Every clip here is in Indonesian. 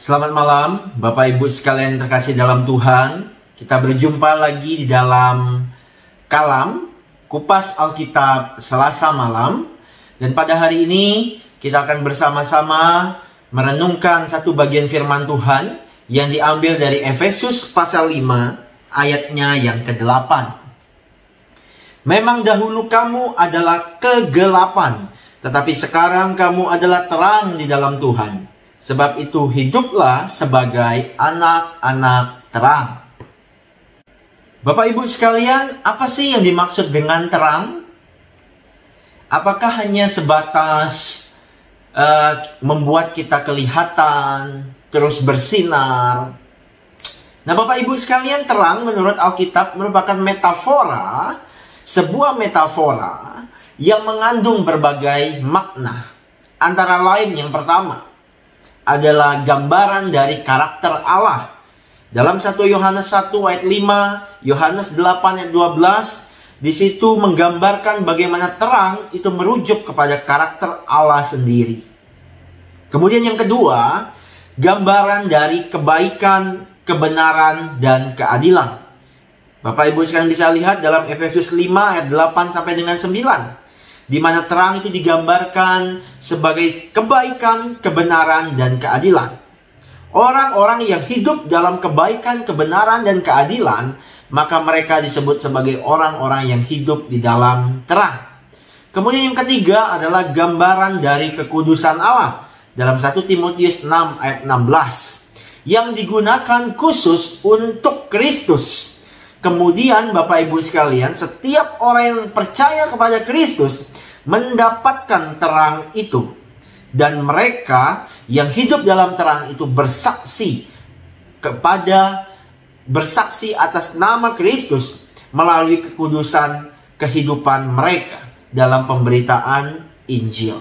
Selamat malam, Bapak Ibu sekalian terkasih dalam Tuhan. Kita berjumpa lagi di dalam Kalam, Kupas Alkitab Selasa malam. Dan pada hari ini kita akan bersama-sama merenungkan satu bagian firman Tuhan yang diambil dari Efesus pasal 5 ayatnya yang ke-8. Memang dahulu kamu adalah kegelapan, tetapi sekarang kamu adalah terang di dalam Tuhan. Sebab itu hiduplah sebagai anak-anak terang. Bapak Ibu sekalian, apa sih yang dimaksud dengan terang? Apakah hanya sebatas membuat kita kelihatan, terus bersinar? Nah Bapak Ibu sekalian, terang menurut Alkitab merupakan metafora, sebuah metafora yang mengandung berbagai makna. Antara lain yang pertama adalah gambaran dari karakter Allah. Dalam 1 Yohanes 1 ayat 5, Yohanes 8 ayat 12, di situ menggambarkan bagaimana terang itu merujuk kepada karakter Allah sendiri. Kemudian yang kedua, gambaran dari kebaikan, kebenaran, dan keadilan. Bapak Ibu sekalian bisa lihat dalam Efesus 5 ayat 8 sampai dengan 9. Di mana terang itu digambarkan sebagai kebaikan, kebenaran, dan keadilan. Orang-orang yang hidup dalam kebaikan, kebenaran, dan keadilan, maka mereka disebut sebagai orang-orang yang hidup di dalam terang. Kemudian yang ketiga adalah gambaran dari kekudusan Allah. Dalam 1 Timotius 6 ayat 16. Yang digunakan khusus untuk Kristus. Kemudian Bapak Ibu sekalian, setiap orang yang percaya kepada Kristus mendapatkan terang itu. Dan mereka yang hidup dalam terang itu bersaksi atas nama Kristus melalui kekudusan kehidupan mereka dalam pemberitaan Injil.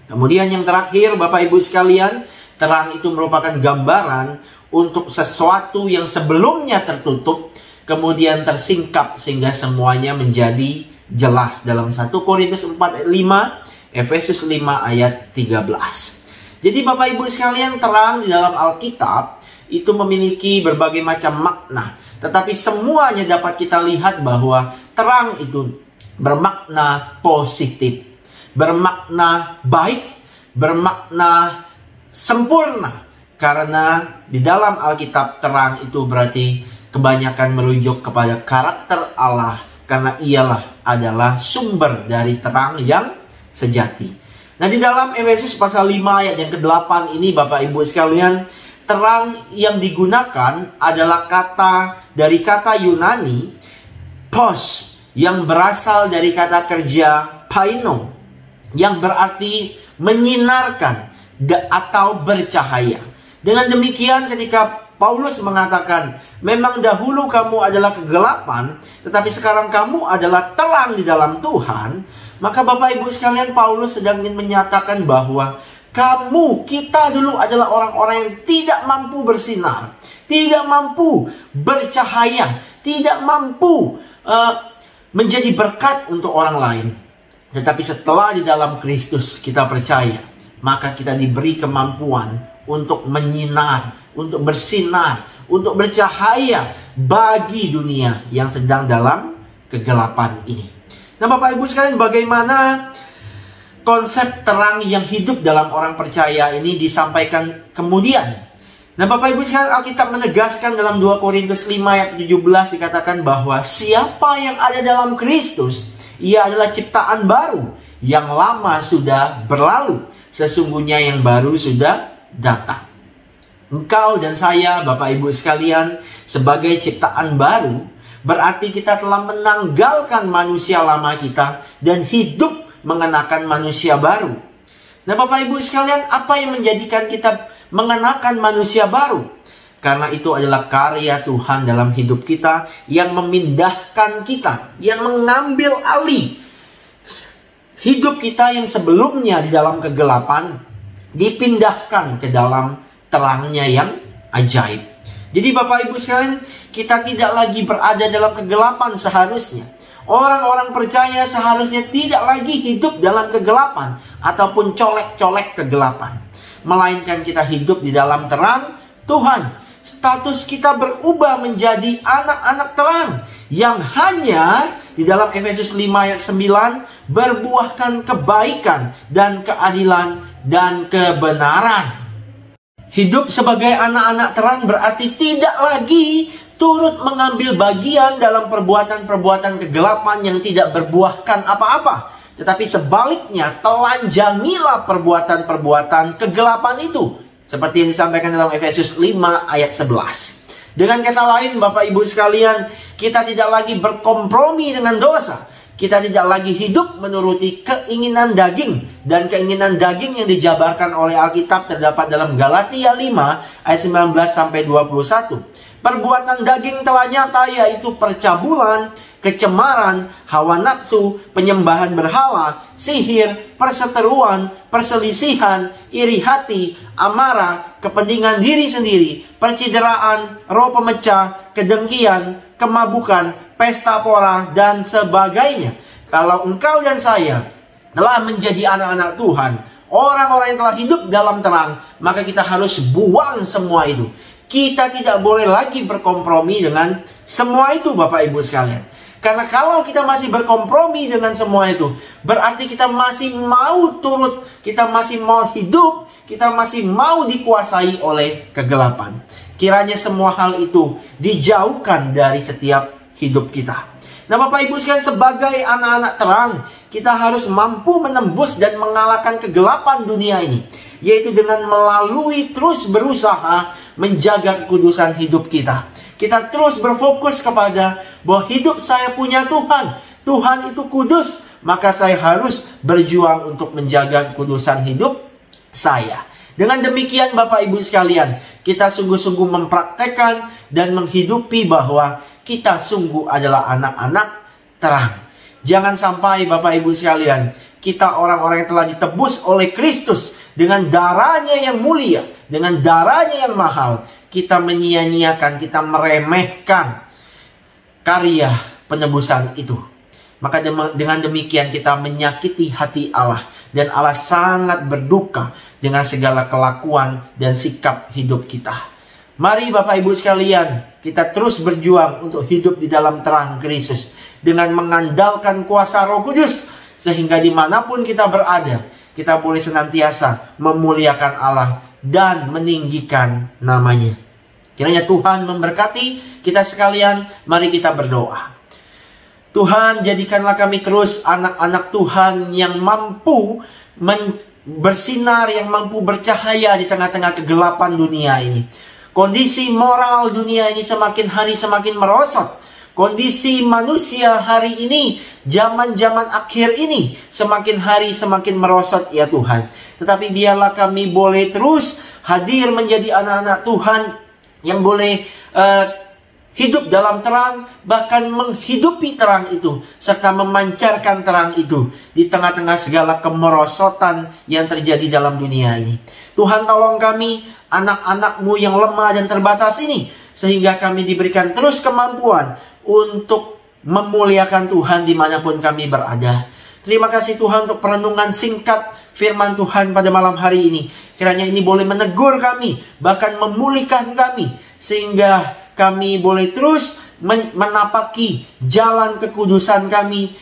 Kemudian yang terakhir Bapak Ibu sekalian, terang itu merupakan gambaran untuk sesuatu yang sebelumnya tertutup kemudian tersingkap sehingga semuanya menjadi jelas. Dalam 1 Korintus 4 ayat 5, Efesus 5 ayat 13. Jadi Bapak Ibu sekalian, terang di dalam Alkitab itu memiliki berbagai macam makna. Tetapi semuanya dapat kita lihat bahwa terang itu bermakna positif, bermakna baik, bermakna sempurna. Karena di dalam Alkitab terang itu berarti kebanyakan merujuk kepada karakter Allah, karena ialah adalah sumber dari terang yang sejati. Nah di dalam Efesus pasal 5 ayat yang ke-8 ini Bapak Ibu sekalian, terang yang digunakan adalah dari kata Yunani pos, yang berasal dari kata kerja paino, yang berarti menyinarkan atau bercahaya. Dengan demikian ketika Paulus mengatakan, memang dahulu kamu adalah kegelapan, tetapi sekarang kamu adalah terang di dalam Tuhan. Maka Bapak Ibu sekalian, Paulus sedang ingin menyatakan bahwa kita dulu adalah orang-orang yang tidak mampu bersinar, tidak mampu bercahaya, tidak mampu menjadi berkat untuk orang lain. Tetapi setelah di dalam Kristus kita percaya, maka kita diberi kemampuan untuk menyinar, untuk bersinar, untuk bercahaya bagi dunia yang sedang dalam kegelapan ini. Nah Bapak Ibu sekalian, bagaimana konsep terang yang hidup dalam orang percaya ini disampaikan kemudian? Nah Bapak Ibu sekalian, Alkitab menegaskan dalam 2 Korintus 5 ayat 17 dikatakan bahwa siapa yang ada dalam Kristus, ia adalah ciptaan baru, yang lama sudah berlalu, sesungguhnya yang baru sudah datang. Engkau dan saya, Bapak Ibu sekalian, sebagai ciptaan baru, berarti kita telah menanggalkan manusia lama kita dan hidup mengenakan manusia baru. Nah Bapak Ibu sekalian, apa yang menjadikan kita mengenakan manusia baru? Karena itu adalah karya Tuhan dalam hidup kita yang memindahkan kita, yang mengambil alih hidup kita yang sebelumnya di dalam kegelapan, dipindahkan ke dalam terangnya yang ajaib. Jadi Bapak Ibu sekalian, kita tidak lagi berada dalam kegelapan seharusnya. Orang-orang percaya seharusnya tidak lagi hidup dalam kegelapan ataupun colek-colek kegelapan. melainkan kita hidup di dalam terang Tuhan. Status kita berubah menjadi anak-anak terang yang hanya di dalam Efesus 5 ayat 9 berbuahkan kebaikan dan keadilan dan kebenaran. Hidup sebagai anak-anak terang berarti tidak lagi turut mengambil bagian dalam perbuatan-perbuatan kegelapan yang tidak berbuahkan apa-apa. Tetapi sebaliknya, telanjangilah perbuatan-perbuatan kegelapan itu. Seperti yang disampaikan dalam Efesus 5 ayat 11. Dengan kata lain, Bapak Ibu sekalian, kita tidak lagi berkompromi dengan dosa. Kita tidak lagi hidup menuruti keinginan daging. Dan keinginan daging yang dijabarkan oleh Alkitab terdapat dalam Galatia 5 ayat 19-21. Perbuatan daging telah nyata, yaitu percabulan, kecemaran, hawa nafsu, penyembahan berhala, sihir, perseteruan, perselisihan, iri hati, amarah, kepentingan diri sendiri, percideraan, roh pemecah, kedengkian, kemabukan, pesta pora, dan sebagainya. Kalau engkau dan saya telah menjadi anak-anak Tuhan, orang-orang yang telah hidup dalam terang, maka kita harus buang semua itu. Kita tidak boleh lagi berkompromi dengan semua itu, Bapak Ibu sekalian. Karena kalau kita masih berkompromi dengan semua itu, berarti kita masih mau turut, kita masih mau hidup, kita masih mau dikuasai oleh kegelapan. Kiranya semua hal itu dijauhkan dari setiap hidup kita. Nah, Bapak Ibu sekalian, sebagai anak-anak terang, kita harus mampu menembus dan mengalahkan kegelapan dunia ini, yaitu dengan melalui terus berusaha menjaga kekudusan hidup kita. Kita terus berfokus kepada bahwa hidup saya punya Tuhan. Tuhan itu kudus, maka saya harus berjuang untuk menjaga kekudusan hidup saya. Dengan demikian, Bapak Ibu sekalian, kita sungguh-sungguh mempraktekkan dan menghidupi bahwa kita sungguh adalah anak-anak terang. Jangan sampai, Bapak Ibu sekalian, kita orang-orang yang telah ditebus oleh Kristus dengan darahnya yang mulia, dengan darahnya yang mahal, kita menyia-nyiakan, kita meremehkan karya penebusan itu. Maka dengan demikian kita menyakiti hati Allah, dan Allah sangat berduka dengan segala kelakuan dan sikap hidup kita. Mari Bapak Ibu sekalian, kita terus berjuang untuk hidup di dalam terang Kristus dengan mengandalkan kuasa Roh Kudus, sehingga dimanapun kita berada, kita boleh senantiasa memuliakan Allah dan meninggikan namanya. Kiranya Tuhan memberkati kita sekalian. Mari kita berdoa. Tuhan, jadikanlah kami terus anak-anak Tuhan yang mampu bersinar, yang mampu bercahaya di tengah-tengah kegelapan dunia ini. Kondisi moral dunia ini semakin hari semakin merosot. Kondisi manusia hari ini, zaman-zaman akhir ini, semakin hari semakin merosot ya Tuhan. Tetapi biarlah kami boleh terus hadir menjadi anak-anak Tuhan yang boleh hidup dalam terang, bahkan menghidupi terang itu, serta memancarkan terang itu di tengah-tengah segala kemerosotan yang terjadi dalam dunia ini. Tuhan, tolong kami, anak-anak-Mu yang lemah dan terbatas ini, sehingga kami diberikan terus kemampuan untuk memuliakan Tuhan dimanapun kami berada. Terima kasih Tuhan untuk perenungan singkat firman Tuhan pada malam hari ini. Kiranya ini boleh menegur kami, bahkan memulihkan kami, sehingga kami boleh terus menapaki jalan kekudusan kami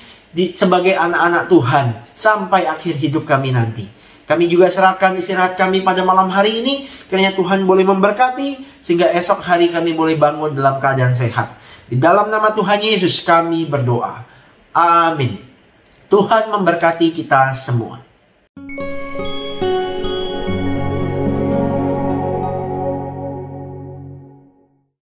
sebagai anak-anak Tuhan sampai akhir hidup kami nanti. Kami juga serahkan istirahat kami pada malam hari ini. Kiranya Tuhan boleh memberkati, sehingga esok hari kami boleh bangun dalam keadaan sehat. Di dalam nama Tuhan Yesus kami berdoa. Amin. Tuhan memberkati kita semua.